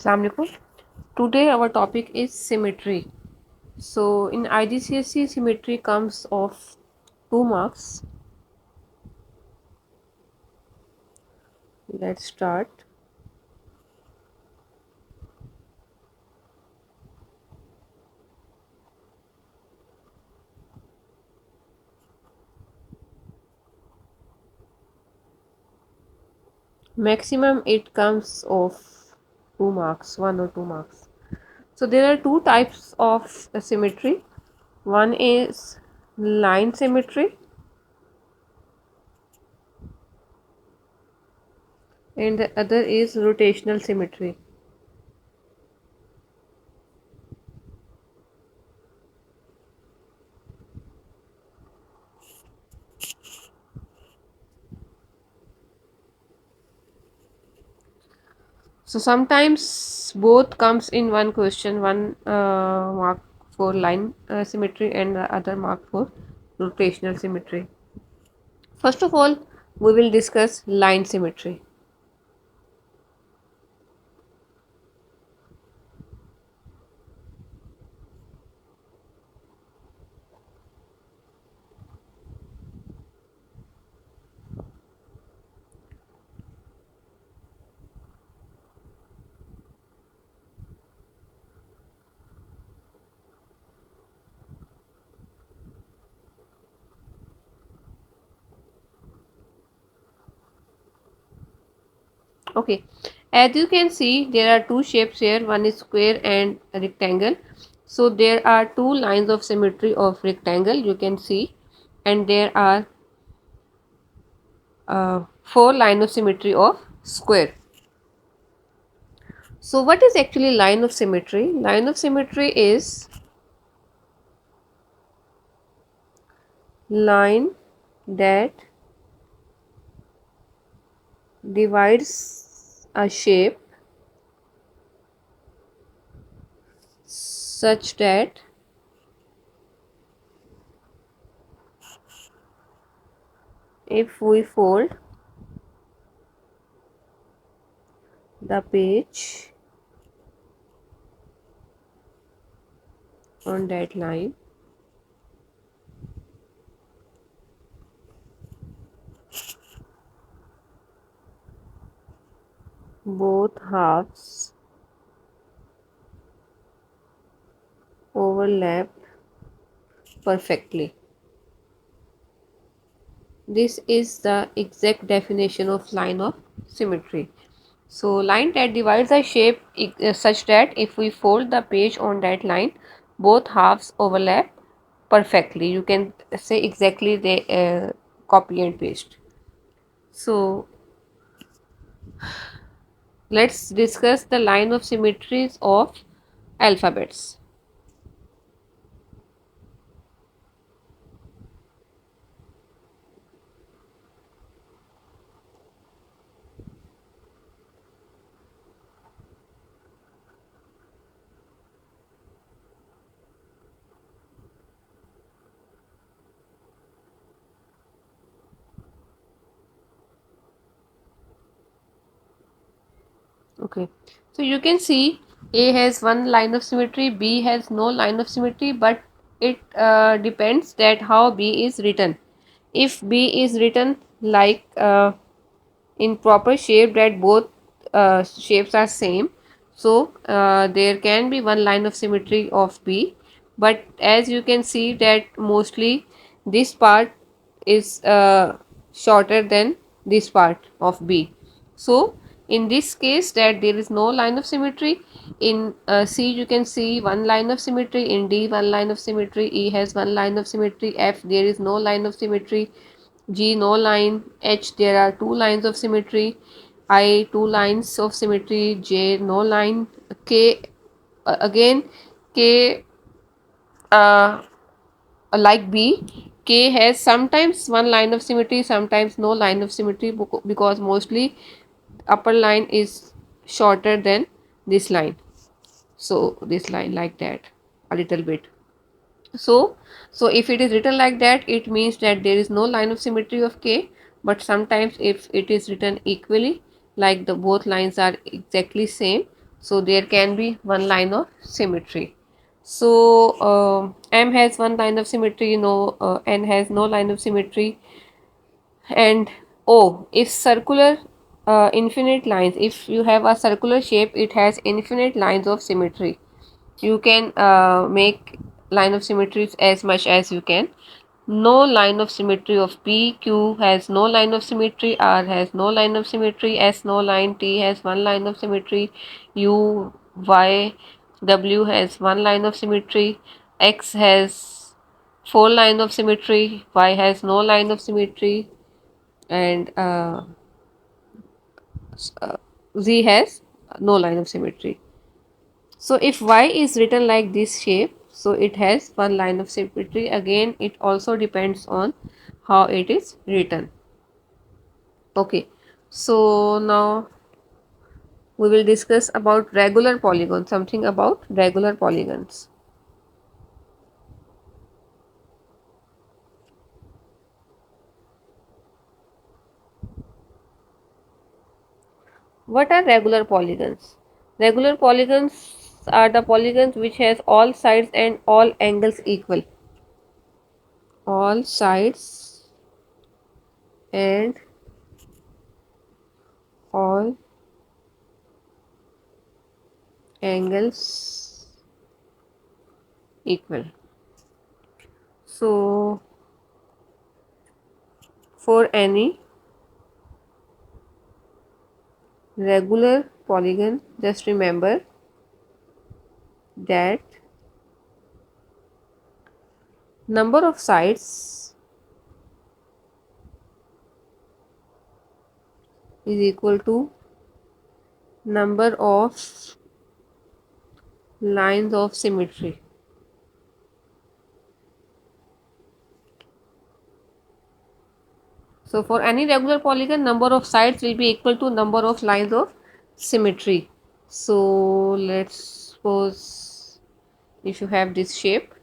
Assalamu alaikum. Today our topic is symmetry. So in IGCSE symmetry comes of 2 marks. Let's start. Maximum it comes of 2 marks, 1 or 2 marks. So there are two types of symmetry. One is line symmetry and the other is rotational symmetry. So sometimes both comes in one question, one mark for line symmetry and the other mark for rotational symmetry. First of all, we will discuss line symmetry. Okay, as you can see, there are two shapes here, one is square and a rectangle. So there are two lines of symmetry of rectangle, you can see, and there are four lines of symmetry of square. So what is actually line of symmetry? Line of symmetry is line that divides a shape such that if we fold the page on that line, both halves overlap perfectly. This is the exact definition of line of symmetry. So line that divides a shape such that if we fold the page on that line, both halves overlap perfectly. You can say exactly they copy and paste. So let's discuss the line of symmetries of alphabets. Okay, so you can see A has one line of symmetry, B has no line of symmetry, but it depends that how B is written. If B is written like in proper shape that both shapes are same, so there can be one line of symmetry of B, but as you can see that mostly this part is shorter than this part of B. So in this case that there is no line of symmetry. In C you can see one line of symmetry, in D one line of symmetry, E has one line of symmetry, F there is no line of symmetry, G no line, H there are two lines of symmetry, I two lines of symmetry, J no line, K again K uh, like B, K has sometimes one line of symmetry, sometimes no line of symmetry because mostly upper line is shorter than this line. So this line like that a little bit. So if it is written like that, it means that there is no line of symmetry of K, but sometimes if it is written equally, like the both lines are exactly same, So there can be one line of symmetry. So M has one line of symmetry, no, N has no line of symmetry. And O, if circular, infinite lines, if you have a circular shape, it has infinite lines of symmetry. You can make line of symmetries as much as you can. No line of symmetry of P. Q has no line of symmetry. R has no line of symmetry. S no line. T has one line of symmetry. U, Y, W has one line of symmetry. X has four line of symmetry. Y has no line of symmetry. And Z has no line of symmetry. So if Y is written like this shape, so it has one line of symmetry. Again, it also depends on how it is written. Okay, so now we will discuss about regular polygons, something about regular polygons. What are regular polygons? Regular polygons are the polygons which has all sides and all angles equal. All sides and all angles equal. So for any regular polygon, just remember that number of sides is equal to number of lines of symmetry. So for any regular polygon, number of sides will be equal to number of lines of symmetry. So let's suppose if you have this shape,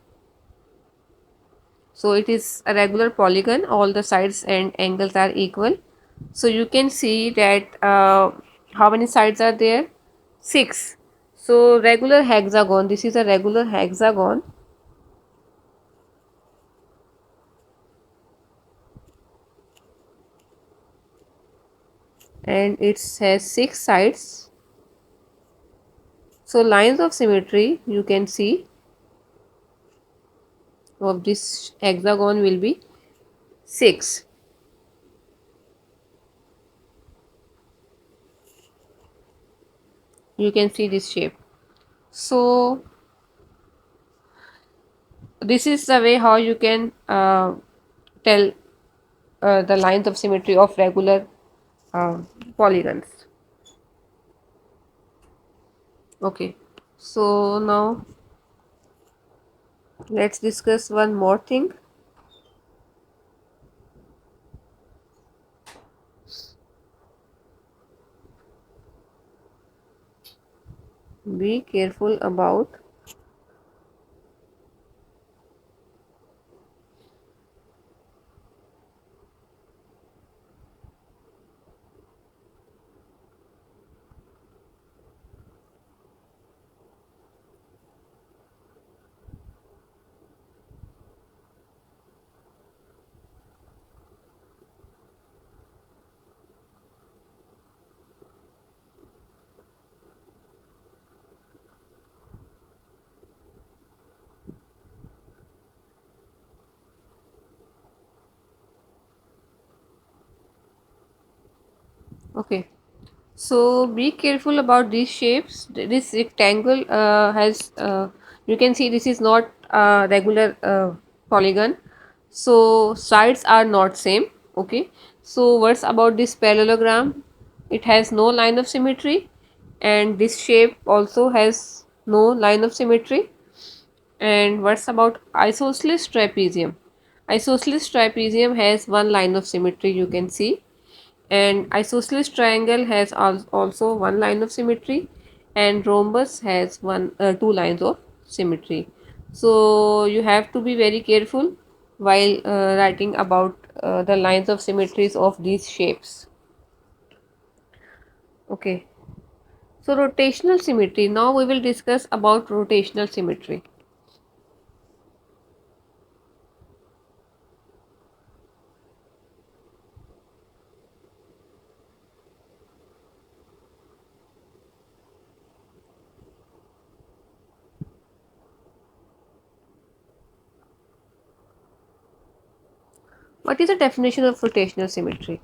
so it is a regular polygon, all the sides and angles are equal. So you can see that how many sides are there? 6. So regular hexagon, this is a regular hexagon, and it has 6 sides. So lines of symmetry you can see of this hexagon will be 6. You can see this shape. So this is the way how you can tell the lines of symmetry of regular polygons. Okay, so now let's discuss one more thing. Be careful about okay. So be careful about these shapes. This rectangle has you can see this is not a regular polygon. So sides are not same. Okay. So what's about this parallelogram? It has no line of symmetry, and this shape also has no line of symmetry. And what's about isosceles trapezium? Isosceles trapezium has one line of symmetry, you can see, and isosceles triangle has also one line of symmetry, and rhombus has two lines of symmetry. So you have to be very careful while writing about the lines of symmetries of these shapes. Okay, So rotational symmetry. Now we will discuss about rotational symmetry. What is the definition of rotational symmetry?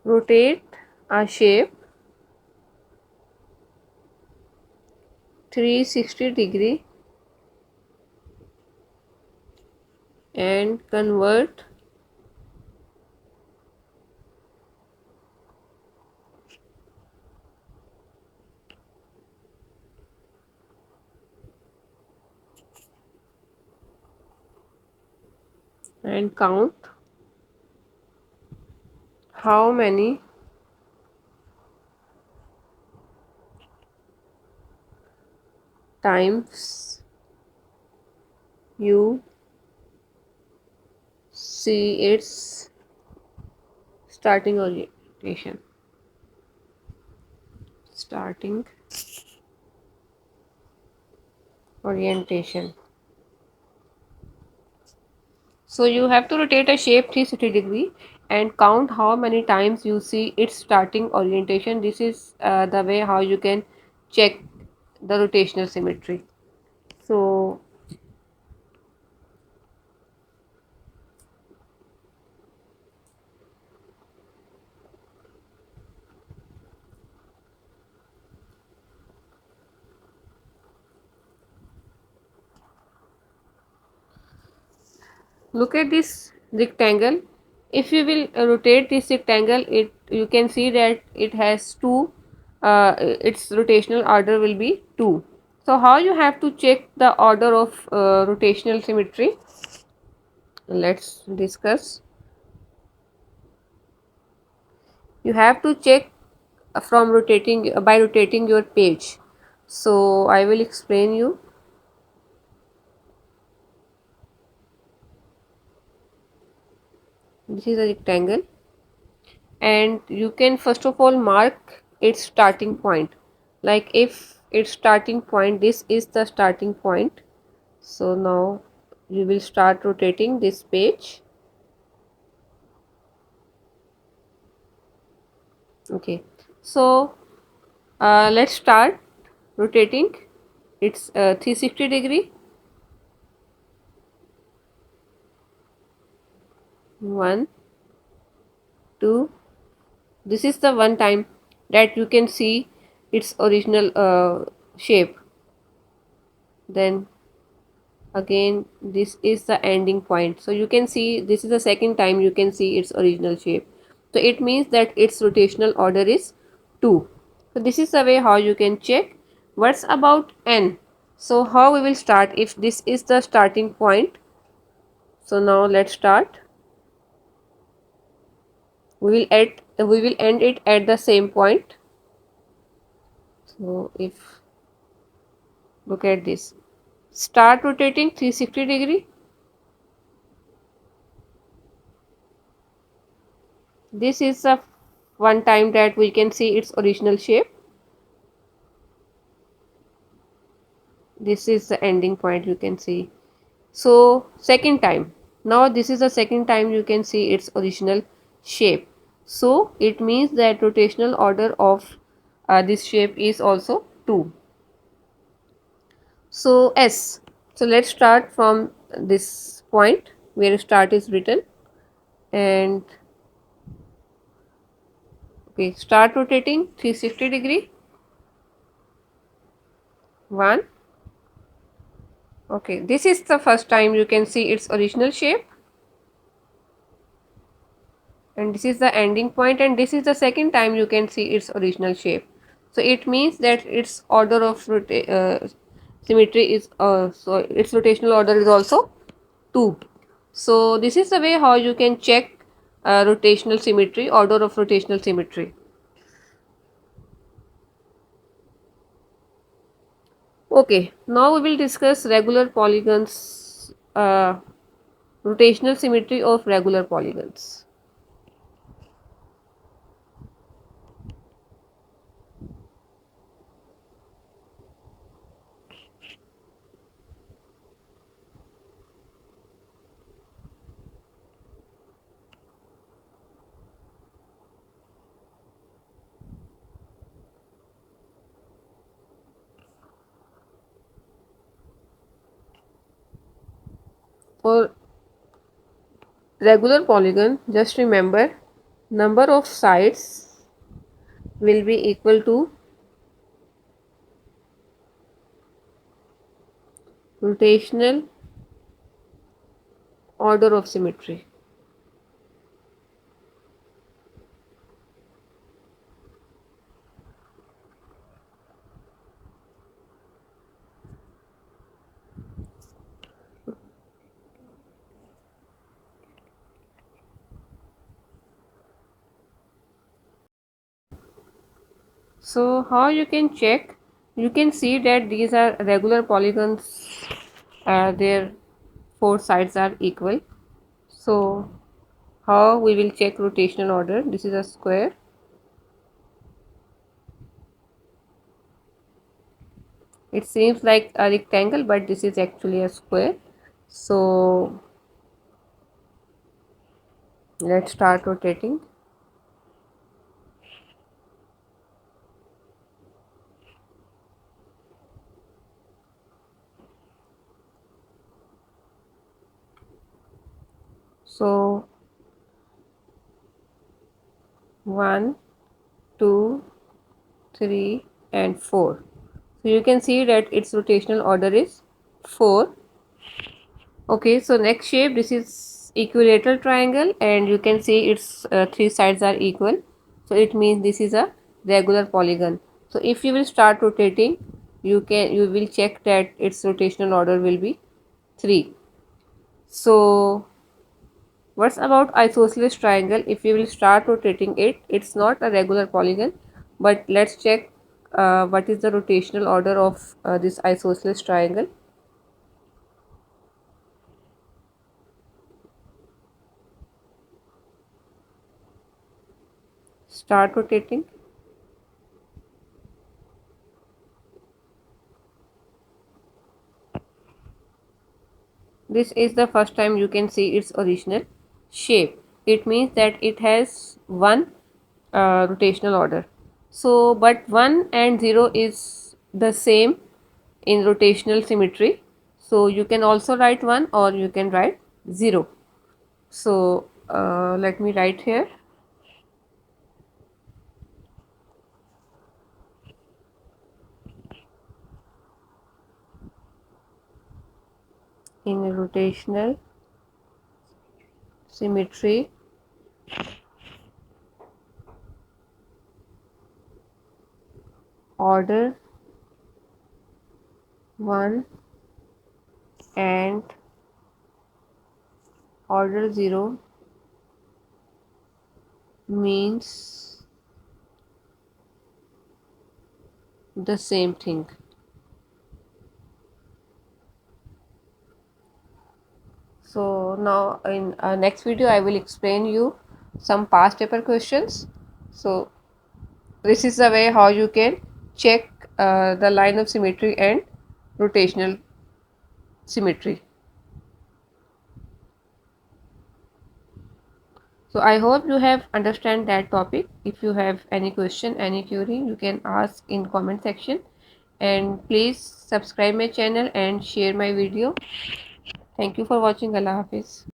Rotate a shape 360 degree and convert and count how many times you see its starting orientation. Starting orientation. So you have to rotate a shape 360 degree and count how many times you see its starting orientation. This is the way how you can check the rotational symmetry. So look at this rectangle. If you will rotate this rectangle, it you can see that it has two. Its rotational order will be 2. So how you have to check the order of rotational symmetry? Let's discuss. You have to check from rotating by rotating your page. So I will explain you. This is a rectangle, and you can first of all mark its starting point. Like if its starting point, this is the starting point. So now you will start rotating this page. Okay, so let's start rotating. It's 360 degree. 1, 2. This is the one time that you can see its original shape. Then again this is the ending point. So you can see this is the second time you can see its original shape. So it means that its rotational order is 2. So this is the way how you can check. What's about n? So how we will start if this is the starting point? So now let's start. We will end it at the same point. So if look at this, start rotating 360 degree. This is the one time that we can see its original shape. This is the ending point you can see. So second time, now this is the second time you can see its original shape. So it means that rotational order of this shape is also 2. So S. So let's start from this point where start is written, and okay, start rotating 360 degree. 1. Okay, this is the first time you can see its original shape, and this is the ending point, and this is the second time you can see its original shape. So it means that its order of symmetry is so its rotational order is also 2. So this is the way how you can check rotational symmetry, order of rotational symmetry. Okay, now we will discuss regular polygons, rotational symmetry of regular polygons. For regular polygon, just remember number of sides will be equal to rotational order of symmetry. So how you can check? You can see that these are regular polygons. Their four sides are equal. So how we will check rotational order? This is a square. It seems like a rectangle, but this is actually a square. So let's start rotating. So 1, 2, 3 and 4. So you can see that its rotational order is 4. Okay, so next shape, this is equilateral triangle and you can see its three sides are equal. So it means this is a regular polygon. So if you will start rotating, you will check that its rotational order will be 3. So what's about isosceles triangle? If you will start rotating it, it's not a regular polygon, but let's check what is the rotational order of this isosceles triangle. Start rotating. This is the first time you can see its original shape. It means that it has one rotational order. So, but 1 and 0 is the same in rotational symmetry. So, you can also write 1 or you can write 0. So, let me write here. In rotational symmetry, order 1 and order 0 means the same thing. So now in next video I will explain you some past paper questions. So this is the way how you can check the line of symmetry and rotational symmetry. So I hope you have understand that topic. If you have any question, any query, you can ask in comment section, and please subscribe my channel and share my video. Thank you for watching. Allah Hafiz.